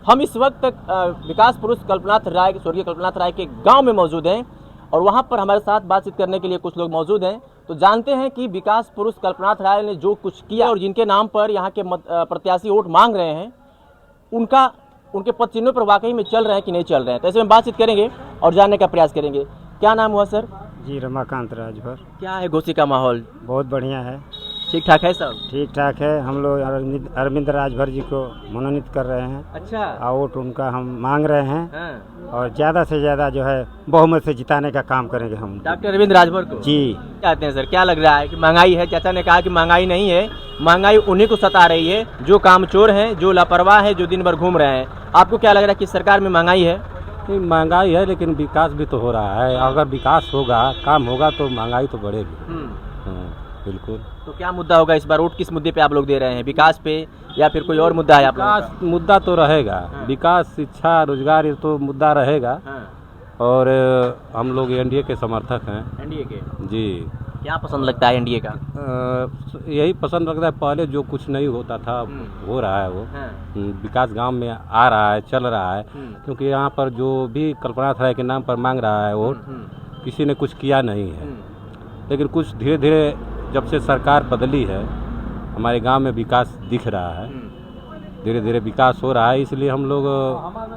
हम इस वक्त विकास पुरुष कल्पनाथ राय, स्वर्गीय कल्पनाथ राय के गांव में मौजूद हैं और वहां पर हमारे साथ बातचीत करने के लिए कुछ लोग मौजूद हैं। तो जानते हैं कि विकास पुरुष कल्पनाथ राय ने जो कुछ किया और जिनके नाम पर यहाँ के प्रत्याशी वोट मांग रहे हैं, उनके पद चिन्हों पर वाकई में चल रहे हैं कि नहीं चल रहे हैं। तो ऐसे में बातचीत करेंगे और जानने का प्रयास करेंगे। क्या नाम हुआ सर? जी, रमाकांत राजभर। क्या है घोसी का माहौल? बहुत बढ़िया है, ठीक ठाक है सब? ठीक ठाक है। हम लोग अरविंद राजभर जी को मनोनीत कर रहे हैं। अच्छा, वोट उनका हम मांग रहे हैं। हाँ। और ज़्यादा से ज़्यादा जो है बहुमत से जिताने का काम करेंगे हम। डॉक्टर अरविंद राजभर को जी चाहते हैं सर? क्या लग रहा है कि महंगाई है? चाचा ने कहा कि महंगाई नहीं है, महंगाई उन्हीं को सता रही है जो कामचोर हैं, जो लापरवाह है, जो दिन भर घूम रहे हैं। आपको क्या लग रहा है कि सरकार में महंगाई है? नहीं, महंगाई है लेकिन विकास भी तो हो रहा है। अगर विकास होगा, काम होगा तो महंगाई तो बढ़ेगी। बिल्कुल। तो क्या मुद्दा होगा इस बार? वोट किस मुद्दे पे आप लोग दे रहे हैं? विकास पे या फिर कोई और मुद्दा है आप लोगों का? विकास मुद्दा तो रहेगा। विकास, शिक्षा, रोजगार, ये तो मुद्दा रहेगा। और हम लोग एनडीए के समर्थक हैं। एनडीए के? जी। क्या पसंद लगता है एनडीए का? यही पसंद लगता है, पहले जो कुछ नहीं होता था हो रहा है वो। विकास गांव में आ रहा है, चल रहा है। क्योंकि यहाँ पर जो भी कल्पनाथ राय के नाम पर मांग रहा है वोट, किसी ने कुछ किया नहीं है। लेकिन कुछ धीरे धीरे जब से सरकार बदली है, हमारे गांव में विकास दिख रहा है, धीरे धीरे विकास हो रहा है। इसलिए हम लोग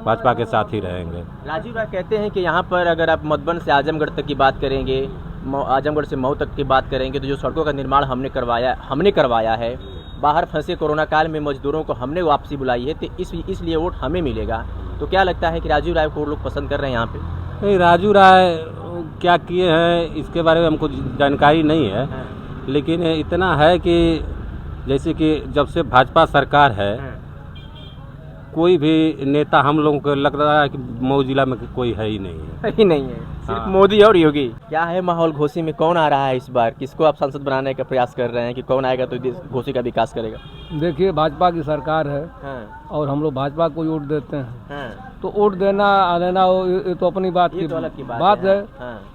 भाजपा के साथ ही रहेंगे। राजीव राय कहते हैं कि यहाँ पर अगर आप मधुबन से आजमगढ़ तक की बात करेंगे, आजमगढ़ से मऊ तक की बात करेंगे, तो जो सड़कों का निर्माण हमने करवाया है, बाहर फंसे कोरोना काल में मजदूरों को हमने वापसी बुलाई है, तो इसलिए वोट हमें मिलेगा। तो क्या लगता है कि राजीव राय को लोग पसंद कर रहे हैं यहाँ पे? नहीं, राजू राय क्या किए हैं इसके बारे में हमको जानकारी नहीं है। लेकिन इतना है कि जैसे कि जब से भाजपा सरकार है, कोई भी नेता हम लोगों को लग रहा है कि मऊ जिला में कोई है ही नहीं है। ही नहीं है, सिर्फ मोदी और योगी। क्या है माहौल घोसी में? कौन आ रहा है इस बार? किसको आप सांसद बनाने का प्रयास कर रहे हैं कि कौन आएगा तो घोसी का विकास करेगा? देखिए, भाजपा की सरकार है और हम लोग भाजपा को वोट देते हैं। तो वोट देना लेना ये तो अपनी बात की बात है।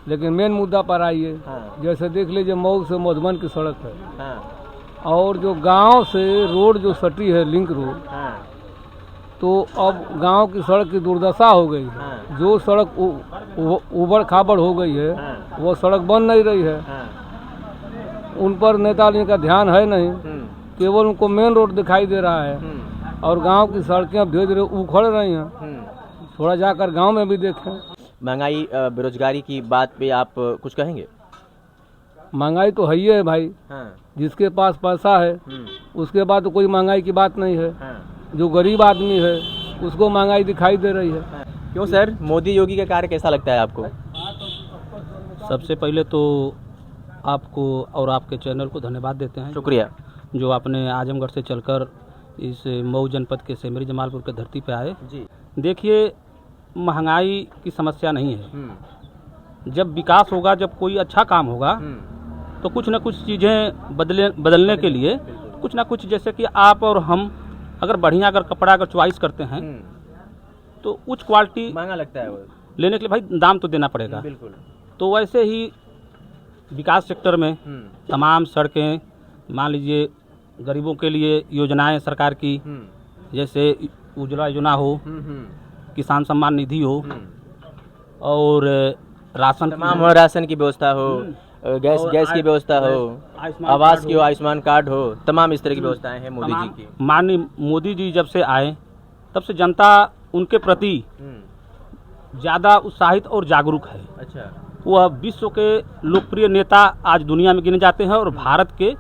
लेकिन मेन मुद्दा पर आइए। जैसे देख लीजिए, मऊ से मधुबन की सड़क है और जो गांव से रोड जो सटी है, लिंक रोड, तो अब गांव की सड़क की दुर्दशा हो गई है। जो सड़क उबड़ खाबड़ हो गई है, वो सड़क बन नहीं रही है। उन पर नेताजी का ध्यान है नहीं, केवल उनको मेन रोड दिखाई दे रहा है और गांव की सड़कें अब धीरे धीरे उखड़ रही हैं। थोड़ा जाकर गांव में भी देखें। महंगाई, बेरोजगारी की बात पे आप कुछ कहेंगे? महंगाई तो है ही है भाई। जिसके पास पैसा है उसके बाद तो कोई महंगाई की बात नहीं है। जो गरीब आदमी है उसको महंगाई दिखाई दे रही है। क्यों सर, मोदी योगी का कार्य कैसा लगता है आपको? सबसे पहले तो आपको और आपके चैनल को धन्यवाद देते हैं। शुक्रिया। जो आपने आजमगढ़ से चलकर इस मऊ जनपद के सेमरी जमालपुर के धरती पे आए जी। देखिए, महंगाई की समस्या नहीं है। जब विकास होगा, जब कोई अच्छा काम होगा, तो कुछ न कुछ चीज़ें बदलने के लिए कुछ ना कुछ, जैसे कि आप और हम अगर बढ़िया कपड़ा अगर चॉइस करते हैं तो उच्च क्वालिटी महंगा लगता है वो लेने के लिए भाई दाम तो देना पड़ेगा। बिल्कुल। तो वैसे ही विकास सेक्टर में तमाम सड़कें, मान लीजिए गरीबों के लिए योजनाएं सरकार की, जैसे उज्ज्वला योजना हो, किसान सम्मान निधि हो, और राशन की व्यवस्था हो, गैस की व्यवस्था हो, आवास की हो, आयुष्मान कार्ड हो, तमाम इस तरह की व्यवस्थाएं हैं मोदी जी की। माननीय मोदी जी जब से आए तब से जनता उनके प्रति ज़्यादा उत्साहित और जागरूक है। अच्छा। वह विश्व के लोकप्रिय नेता आज दुनिया में गिने जाते हैं और भारत के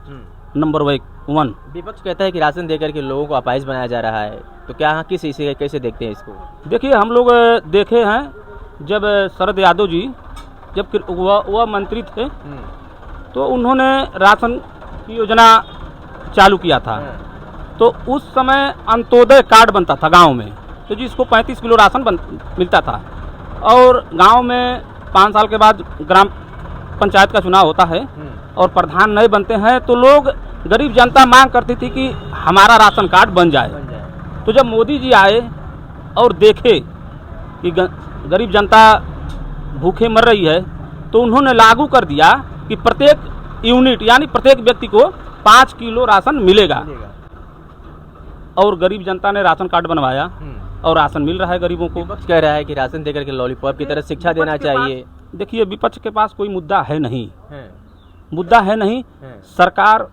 नंबर 1। विपक्ष कहता है कि राशन देकर के लोगों को अपाहिज बनाया जा रहा है, तो क्या किस इसे कैसे देखते हैं इसको? देखिए, हम लोग देखे हैं जब शरद यादव जी जब वह मंत्री थे तो उन्होंने राशन की योजना चालू किया था। तो उस समय अंत्योदय कार्ड बनता था गांव में, तो जिसको 35 किलो राशन मिलता था। और गांव में 5 साल के बाद ग्राम पंचायत का चुनाव होता है और प्रधान नहीं बनते हैं, तो लोग, गरीब जनता मांग करती थी कि हमारा राशन कार्ड बन जाए। तो जब मोदी जी आए और देखे कि गरीब जनता भूखे मर रही है, तो उन्होंने लागू कर दिया कि प्रत्येक यूनिट यानी प्रत्येक व्यक्ति को 5 किलो राशन मिलेगा। और गरीब जनता ने राशन कार्ड बनवाया और राशन मिल रहा है गरीबों को। विपक्ष कह रहा है कि राशन देकर के लॉलीपॉप की तरह शिक्षा देना चाहिए। देखिए, विपक्ष के पास कोई मुद्दा है नहीं, मुद्दा है नहीं। सरकार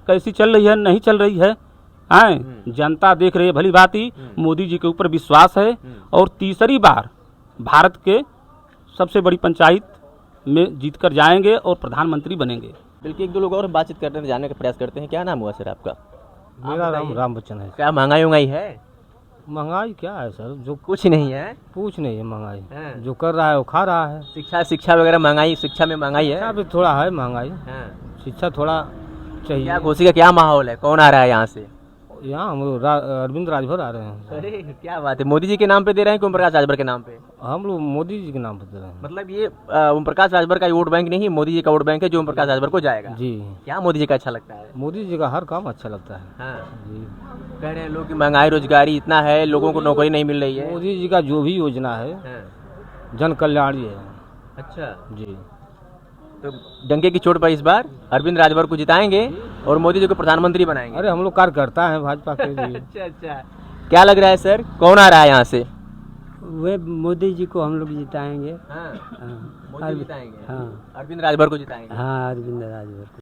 कैसी चल रही है, नहीं चल रही है, जनता देख रही है भली भांति। मोदी जी के ऊपर विश्वास है और तीसरी बार भारत के सबसे बड़ी पंचायत में जीतकर जाएंगे और प्रधानमंत्री बनेंगे। बल्कि एक दो लोग और बातचीत करने जानने का प्रयास करते हैं। क्या नाम हुआ सर आपका? मेरा नाम राम बच्चन है। क्या महंगाई है? महंगाई क्या है सर, जो कुछ नहीं है, कुछ नहीं है। महंगाई जो कर रहा है वो खा रहा है। शिक्षा वगैरह महंगाई, शिक्षा में महंगाई है। शिक्षा भी थोड़ा है महंगाई, शिक्षा थोड़ा चाहिए। क्या घोषी का क्या माहौल है? कौन आ रहा है यहाँ से? यहाँ हम लोग अरविंद राजभर आ रहे हैं। अरे क्या बात है, मोदी जी के नाम पे दे रहे हैं कि ओम प्रकाश राजभर के नाम पे? हम लोग मोदी जी के नाम पर दे रहे हैं। मतलब ये ओम प्रकाश राजभर का वोट बैंक नहीं, मोदी जी का वोट बैंक है जो ओम प्रकाश राजभर को जाएगा। जी। क्या मोदी जी का अच्छा लगता है? मोदी जी का हर काम अच्छा लगता है। जी। कह रहे हैं लोग कि महंगाई रोजगारी इतना है, लोगों को नौकरी नहीं मिल रही है। मोदी जी का जो भी योजना है जन कल्याणी है। अच्छा जी। तो डंके की चोट पर इस बार अरविंद राजभर को जिताएंगे और मोदी जी को प्रधानमंत्री बनाएंगे। अरे हम लोग कार्यकर्ता हैं भाजपा के लिए। अच्छा, क्या लग रहा है सर, कौन आ रहा है यहाँ से? वे मोदी जी को हम लोग जिताएंगे। मोदी हाँ, जिताएंगे। हाँ, अरविंद राजभर को जिताएंगे। हाँ, अरविंद राजभर को।